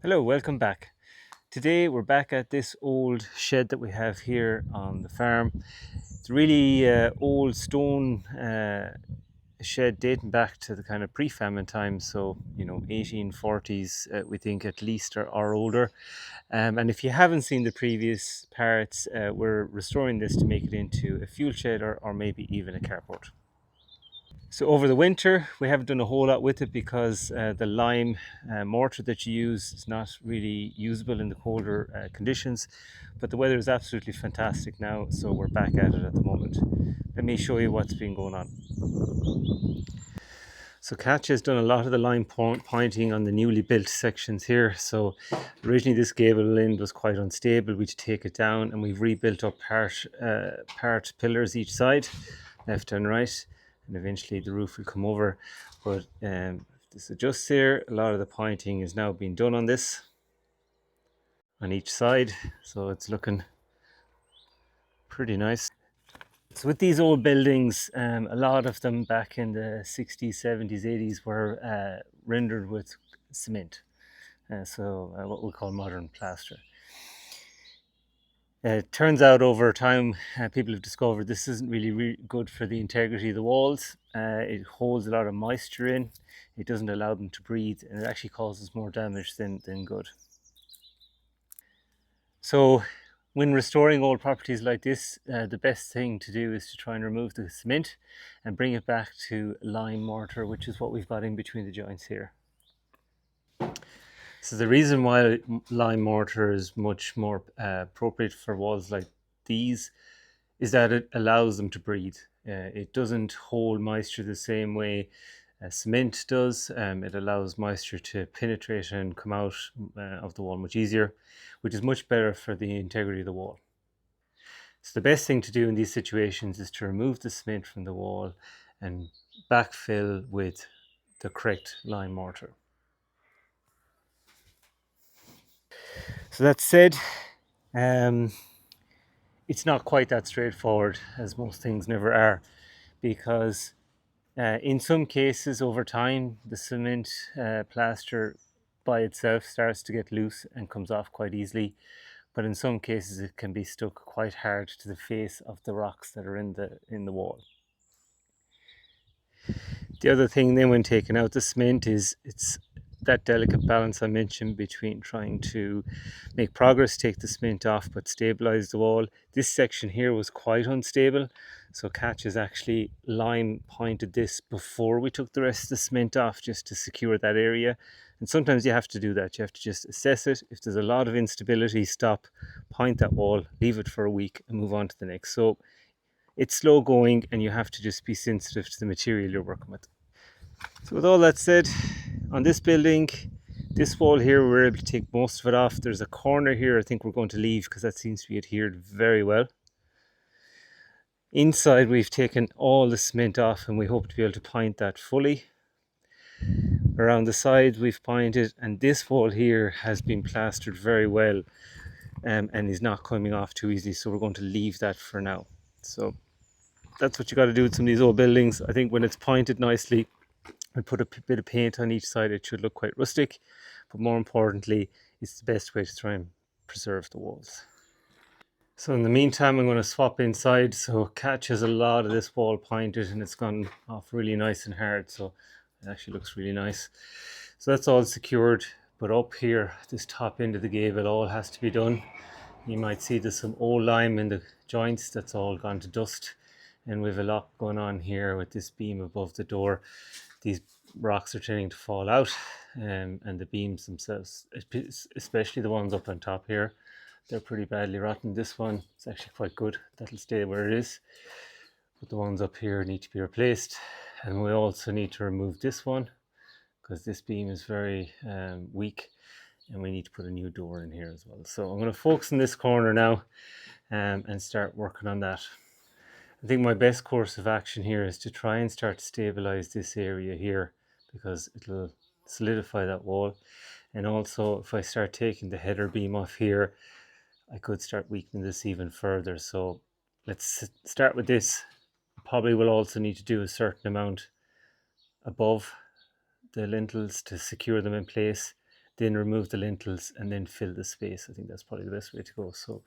Hello, welcome back. Today we're back at this old shed that we have here on the farm. It's a really old stone shed dating back to the kind of pre-famine times, so 1840s we think at least or older. And if you haven't seen the previous parts, we're restoring this to make it into a fuel shed or maybe even a carport. So over the winter, we haven't done a whole lot with it because the lime mortar that you use is not really usable in the colder conditions. But the weather is absolutely fantastic now, so we're back at it at the moment. Let me show you what's been going on. So Katja has done a lot of the line pointing on the newly built sections here. So originally this gable end was quite unstable. We had to take it down and we've rebuilt up part pillars each side, left and right, and eventually the roof will come over. But if this adjusts here, a lot of the pointing is now being done on this, on each side. So it's looking pretty nice. So with these old buildings, a lot of them back in the 60s, 70s, 80s were rendered with cement. What we call modern plaster. It turns out over time, people have discovered this isn't really good for the integrity of the walls. It holds a lot of moisture in. It doesn't allow them to breathe, and it actually causes more damage than good. So when restoring old properties like this, the best thing to do is to try and remove the cement and bring it back to lime mortar, which is what we've got in between the joints here. So the reason why lime mortar is much more appropriate for walls like these is that it allows them to breathe. It doesn't hold moisture the same way cement does. It allows moisture to penetrate and come out of the wall much easier, which is much better for the integrity of the wall. So the best thing to do in these situations is to remove the cement from the wall and backfill with the correct lime mortar. So that said, it's not quite that straightforward, as most things never are, because in some cases over time the cement plaster by itself starts to get loose and comes off quite easily, but in some cases it can be stuck quite hard to the face of the rocks that are in the wall. The other thing then when taking out the cement is it's that delicate balance I mentioned between trying to make progress, take the cement off, but stabilize the wall. This section here was quite unstable, so Catch has actually lime pointed this before we took the rest of the cement off just to secure that area. And sometimes you have to do that. You have to just assess it. If there's a lot of instability, stop, point that wall, leave it for a week and move on to the next. So it's slow going and you have to just be sensitive to the material you're working with. So with all that said, on this building, this wall here, we're able to take most of it off. There's a corner here I think we're going to leave because that seems to be adhered very well. Inside we've taken all the cement off and we hope to be able to point that fully. Around the side we've pointed, and this wall here has been plastered very well and is not coming off too easily, so we're going to leave that for now. So that's what you got to do with some of these old buildings. I think when it's pointed nicely and put a bit of paint on each side, it should look quite rustic, but more importantly, it's the best way to try and preserve the walls. So in the meantime, I'm going to swap inside. So Catch has a lot of this wall pointed and it's gone off really nice and hard, so it actually looks really nice. So that's all secured, but up here, this top end of the gable, all has to be done. You might see there's some old lime in the joints, that's all gone to dust, and we have a lot going on here with this beam above the door. These rocks are tending to fall out, and the beams themselves, especially the ones up on top here, they're pretty badly rotten. This one is actually quite good, that'll stay where it is, but the ones up here need to be replaced. And we also need to remove this one because this beam is very weak, and we need to put a new door in here as well. So I'm going to focus on this corner now and start working on that. I think my best course of action here is to try and start to stabilize this area here because it'll solidify that wall. And also if I start taking the header beam off here, I could start weakening this even further. So let's start with this. Probably will also need to do a certain amount above the lintels to secure them in place. then remove the lintels, and then fill the space. I think that's probably the best way to go. So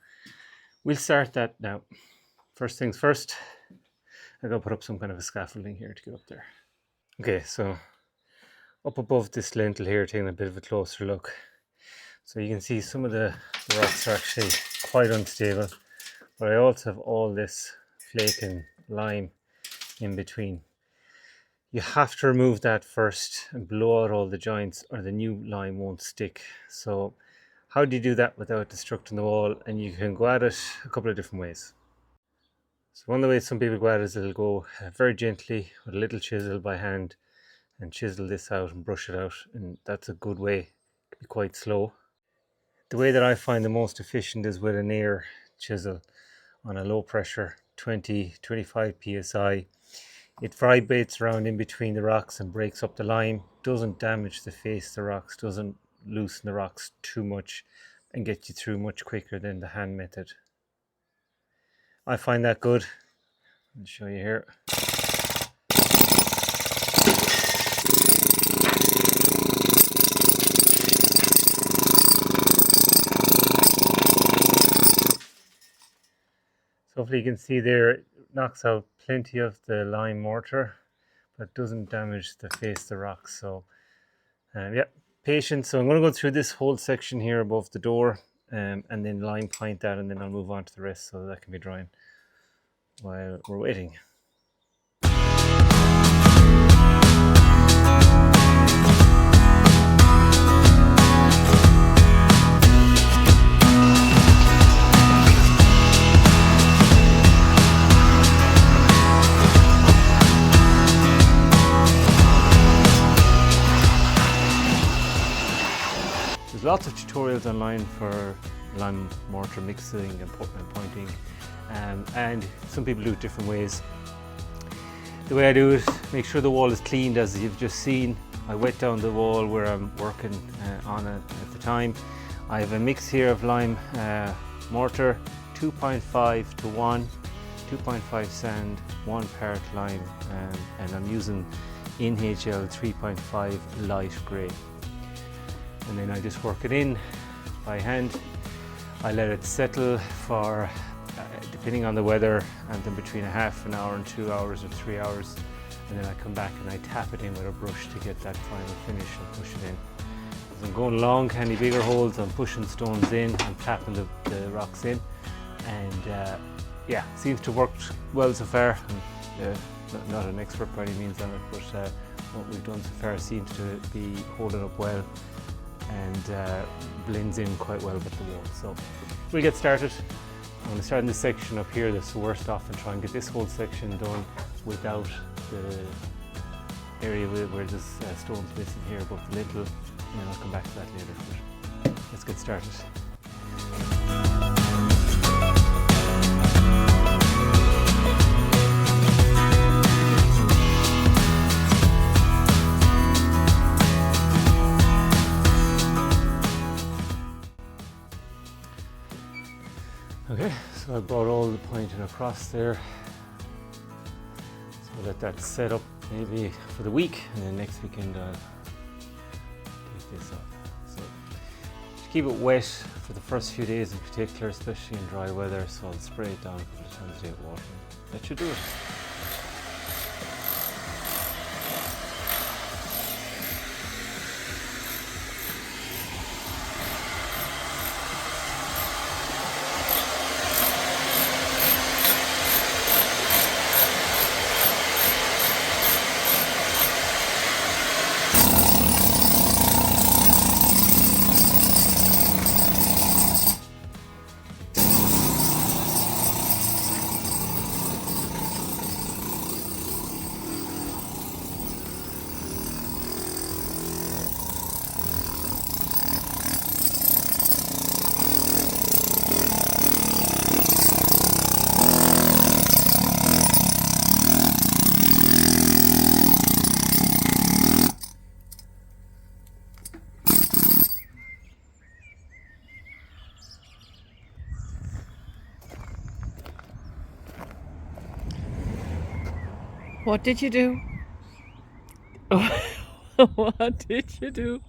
we'll start that now. First things first, I gotta put up some kind of a scaffolding here to get up there. Okay, so up above this lintel here, taking a bit of a closer look. So you can see some of the rocks are actually quite unstable, but I also have all this flake and lime in between. You have to remove that first and blow out all the joints, or the new lime won't stick. So how do you do that without destructing the wall? And you can go at it a couple of different ways. So one of the ways some people go at it is they'll go very gently with a little chisel by hand and chisel this out and brush it out, and that's a good way. It can be quite slow. The way that I find the most efficient is with an air chisel on a low pressure, 20-25 psi. It vibrates around in between the rocks and breaks up the lime, doesn't damage the face of the rocks, doesn't loosen the rocks too much, and get you through much quicker than the hand method. I find that good. I'll show you here. So hopefully you can see there, it knocks out plenty of the lime mortar, but doesn't damage the face of the rocks. So yeah, patience. So I'm going to go through this whole section here above the door, and then lime paint that, and then I'll move on to the rest so that can be drying while we're waiting. There's lots of tutorials online for lime mortar mixing and pointing, and some people do it different ways. The way I do it, make sure the wall is cleaned as you've just seen. I wet down the wall where I'm working on it at the time. I have a mix here of lime mortar, 2.5 to 1, 2.5 sand, 1 part lime, and I'm using NHL 3.5 light grey. And then I just work it in by hand. I let it settle for, depending on the weather, and then between a half an hour and 2 hours or 3 hours. And then I come back and I tap it in with a brush to get that final finish and push it in. As I'm going along, any bigger holes, I'm pushing stones in, I'm tapping the rocks in. And yeah, seems to work well so far. I'm not an expert by any means on it, but what we've done so far seems to be holding up well, and blends in quite well with the wall. So we'll get started. I'm going to start in this section up here that's the worst off, and try and get this whole section done without the area where there's stones missing here above the lintel, and then I'll come back to that later. But let's get started. Okay, so I brought all the pointing across there. So I'll let that set up maybe for the week, and then next weekend I'll take this off. So just keep it wet for the first few days in particular, especially in dry weather, so I'll spray it down a couple of times a day with water. That should do it. What did you do? What did you do?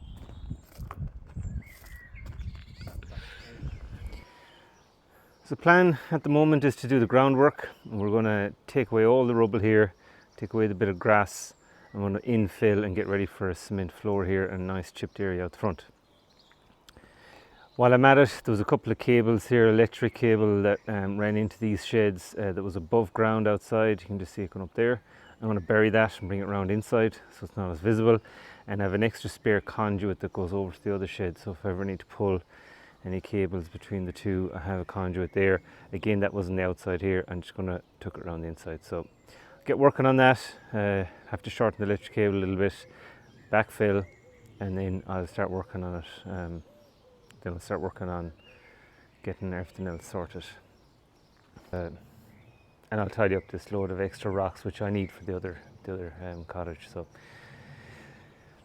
So the plan at the moment is to do the groundwork. We're going to take away all the rubble here, take away the bit of grass. I'm going to infill and get ready for a cement floor here and a nice chipped area out the front. While I'm at it, there was a couple of cables here, electric cable that ran into these sheds that was above ground outside. You can just see it going up there. I'm going to bury that and bring it around inside so it's not as visible, and I have an extra spare conduit that goes over to the other shed, so if I ever need to pull any cables between the two, I have a conduit there. Again, that was on the outside here. I'm just going to tuck it around the inside. So get working on that. Have to shorten the electric cable a little bit, backfill, and then I'll start working on it. Then I'll start working on getting everything else sorted. And I'll tidy up this load of extra rocks which I need for the other cottage. So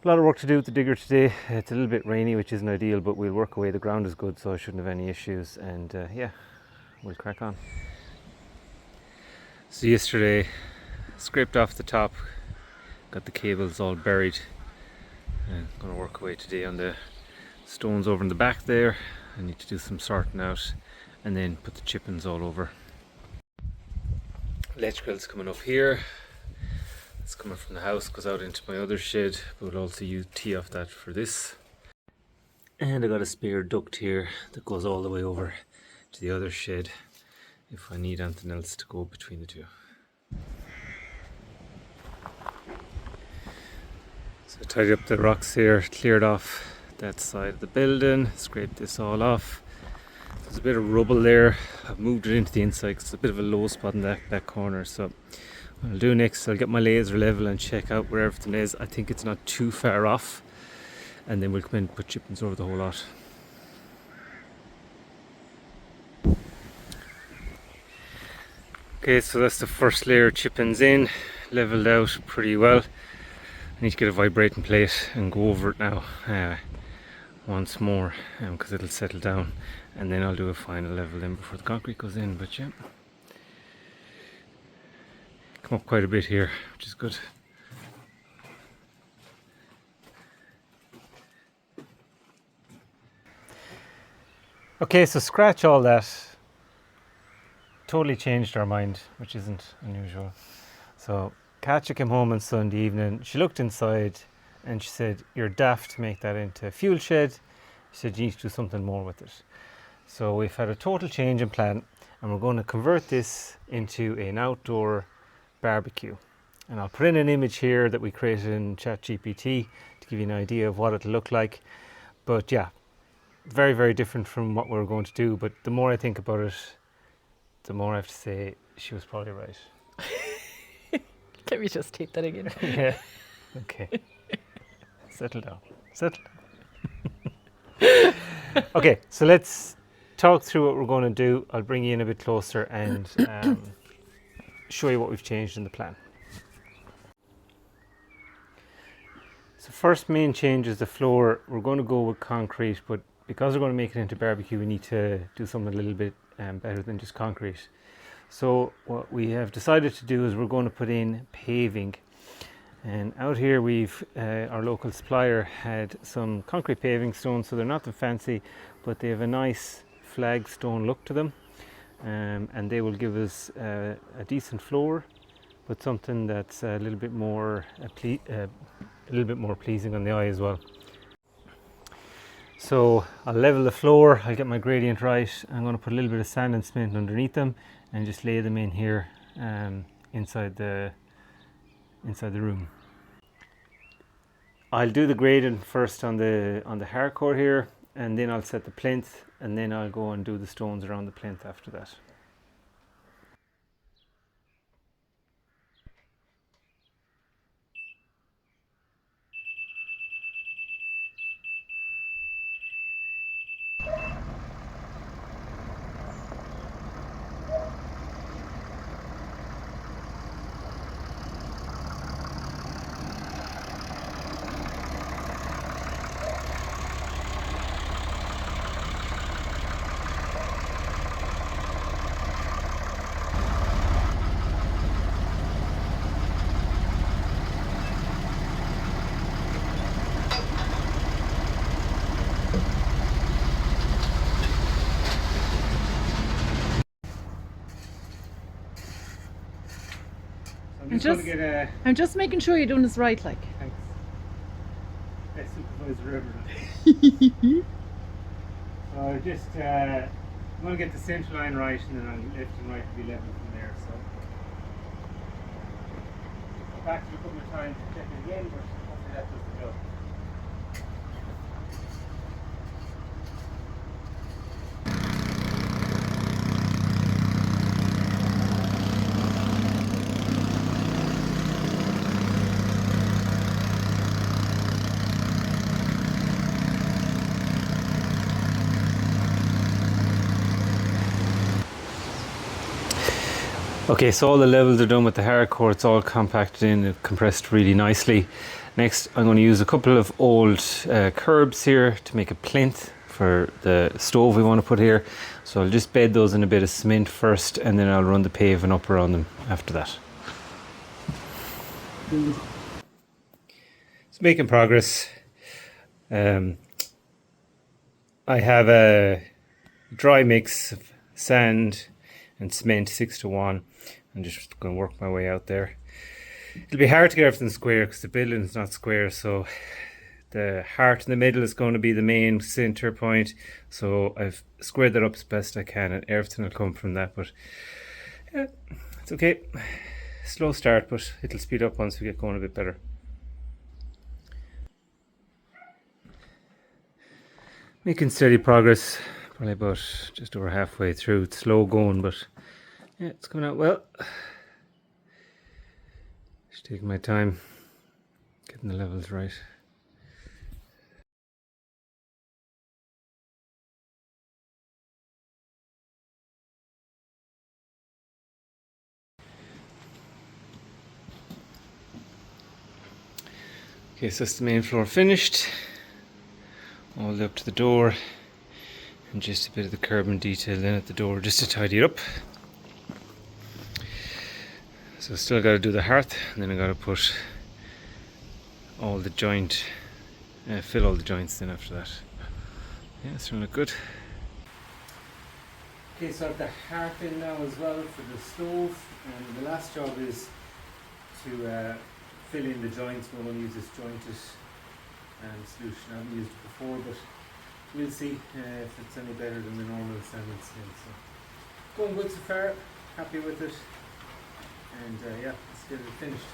a lot of work to do with the digger today. It's a little bit rainy, which isn't ideal, but we'll work away. The ground is good, so I shouldn't have any issues. And yeah, we'll crack on. So yesterday, scraped off the top, got the cables all buried. I'm going to work away today on the stones over in the back there. I need to do some sorting out and then put the chippings all over. Electrical's coming up here. It's coming from the house, goes out into my other shed, but we'll also tee off that for this. And I got a spare duct here that goes all the way over to the other shed if I need anything else to go between the two. So I tidied up the rocks here, cleared off that side of the building, scraped this all off. There's a bit of rubble there. I've moved it into the inside because it's a bit of a low spot in that corner. So what I'll do next, I'll get my laser level and check out where everything is. I think it's not too far off, and then we'll come in and put chippings over the whole lot. Okay, so that's the first layer of chippings in, leveled out pretty well. I need to get a vibrating plate and go over it now once more because it'll settle down, and then I'll do a final level then before the concrete goes in. But yeah, come up quite a bit here, which is good. Okay, so scratch all that. Totally changed our mind, which isn't unusual. So Katja came home on Sunday evening. She looked inside and she said, "You're daft to make that into a fuel shed." She said, "You need to do something more with it." So we've had a total change in plan, and we're going to convert this into an outdoor barbecue. And I'll put in an image here that we created in ChatGPT to give you an idea of what it'll look like. But yeah, very, very different from what we were going to do. But the more I think about it, the more I have to say she was probably right. Let me just tape that again. Yeah. Okay. Settle down. Settle down. Okay, so let's talk through what we're going to do. I'll bring you in a bit closer and show you what we've changed in the plan. So first main change is the floor. We're going to go with concrete, but because we're going to make it into barbecue, we need to do something a little bit better than just concrete. So what we have decided to do is we're going to put in paving. And out here we've, our local supplier had some concrete paving stones, so they're not that fancy, but they have a nice flagstone look to them. And they will give us a decent floor, but something that's a little bit more pleasing on the eye as well. So I'll level the floor, I'll get my gradient right. I'm going to put a little bit of sand and cement underneath them and just lay them in here inside the room. I'll do the gradient first on the hardcore here, and then I'll set the plinth, and then I'll go and do the stones around the plinth after that. I'm just going to get a... I'm just making sure you're doing this right, like. Thanks. Best supervisor ever. So I'm going to get the centre line right, and then on left and right will be level from there. So I'll back to it a couple of times to check it again, but hopefully that does the job. Okay, so all the levels are done with the hardcore. It's all compacted in and compressed really nicely. Next, I'm going to use a couple of old curbs here to make a plinth for the stove we want to put here. So I'll just bed those in a bit of cement first, and then I'll run the paving up around them after that. It's making progress. I have a dry mix of sand and cement 6-to-1. I'm just going to work my way out there. It'll be hard to get everything square because the building's not square, so the heart in the middle is going to be the main center point. So I've squared that up as best I can, and everything will come from that. But yeah, it's okay. Slow start, but it'll speed up once we get going a bit better. Making steady progress, probably about just over halfway through. It's slow going, but yeah, it's coming out well. Just taking my time, getting the levels right. Okay, so that's the main floor finished. All the way up to the door, and just a bit of the curb and detail then at the door just to tidy it up. So still got to do the hearth, and then I got to put all the joint, fill all the joints then after that. Yeah, it's going to look good. Okay, so I have the hearth in now as well for the stove, and the last job is to fill in the joints. We're going to use this jointed solution. I haven't used it before, but we'll see if it's any better than the normal sandwich skin. So going good so far, happy with it, and yeah, let's get it finished.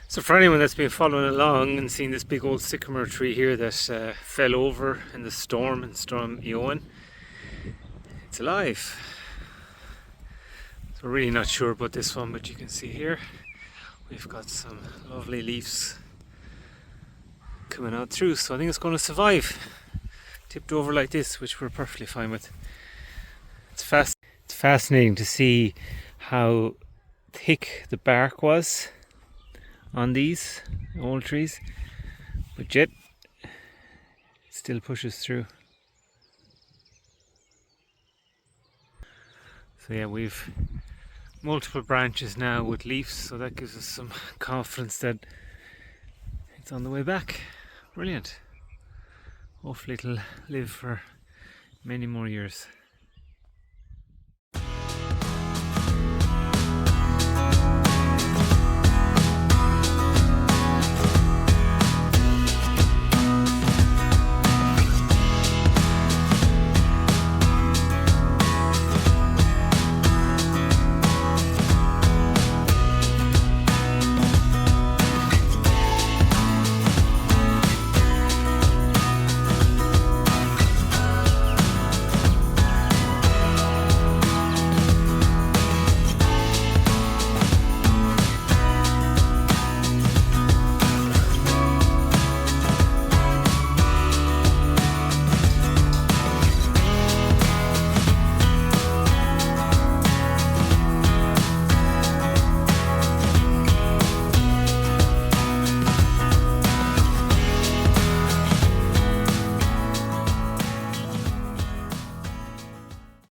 So for anyone that's been following along and seen this big old sycamore tree here that fell over in the storm Eowyn, it's alive. So we're really not sure about this one, but you can see here we've got some lovely leaves coming out through, so I think it's going to survive. Tipped over like this, which we're perfectly fine with. It's fascinating to see how thick the bark was on these old trees, but yet it still pushes through. So yeah, we've multiple branches now with leaves, so that gives us some confidence that it's on the way back. Brilliant. Hopefully it'll live for many more years.